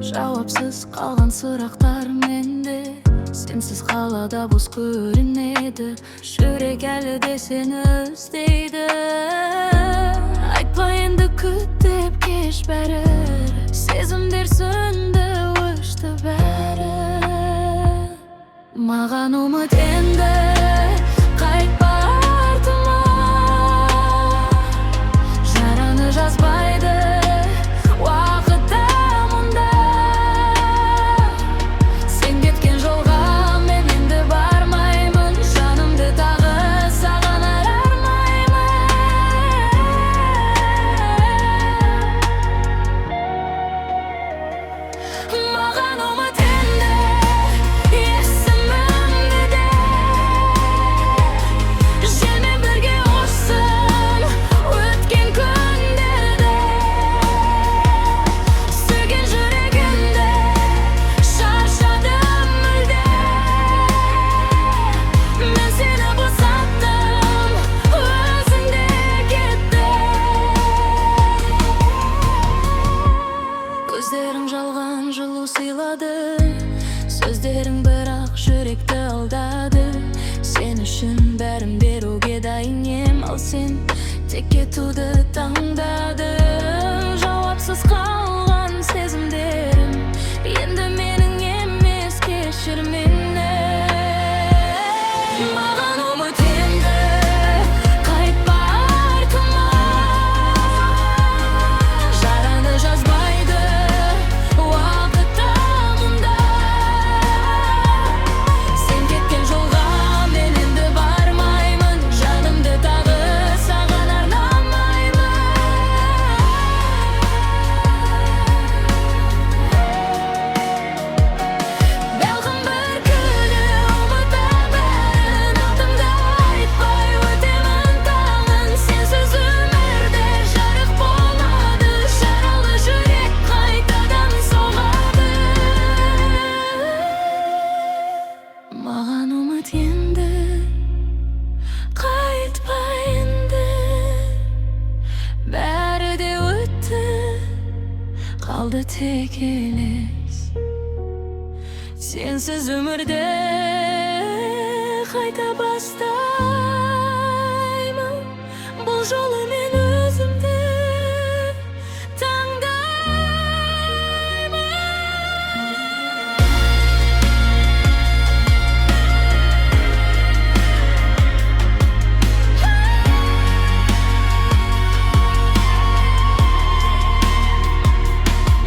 Жауапсыз қалған сұрақтар менде, сенсіз қалада бос көрінеді. Жүрек әлі де сені іздейді. Айтпа енді күт деп кеш бәрі, сезімдер сөнді өшті бәрі. Маған үміт енді қайтпа артыма, жараны жазбайды уақыт та мұнда. Сен кеткен жолға мен енді бармаймын, жанымды тағы саған арнаймын. Маған үміт енді есімімді де, желмен бірге ұшсын өткен күндерді. Сүйген жүрегімді шаршадым мүлде, мен сені босаттым, өзің де кеттің. Көздерің жалған жылу сыйлады, сөздерің бірақ жүректі алдады. Сен үшін бәрін беруге дайын ем, ал сен тек кетуді таңдадың. Жауапсыз қалған сезімдерім енді менің емес, кешір мені. Маған үміт енді қайтпа артыма, жараны жазбайды уақыт та мұнда. Сен кеткен жолға мен енді бармаймын, жанымды тағы саған арнамаймын. Бәлкім бір күні ұмытар бәрін, алтынды айтпай өтемін таңын. Сенсіз өмірде жарық болады, жаралы жүрек қайтадан соғады. Маған үміт енді қайтпа енді, бәрі де өтті, қалды тек елес. Сенсіз өмірде қайта бастаймын, бұл жолы мен өзімді таңдаймын.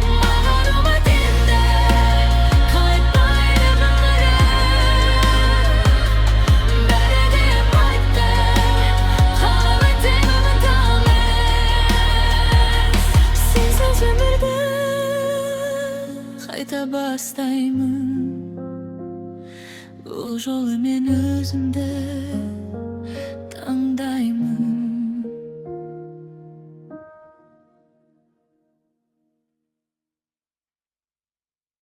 Маған үміт енді қайтпайды бәрі, бәрі де қайтты, қалып өтемін таңмен. Сенсіз өмірді қайта бастаймын, бұл жолы мен өзімді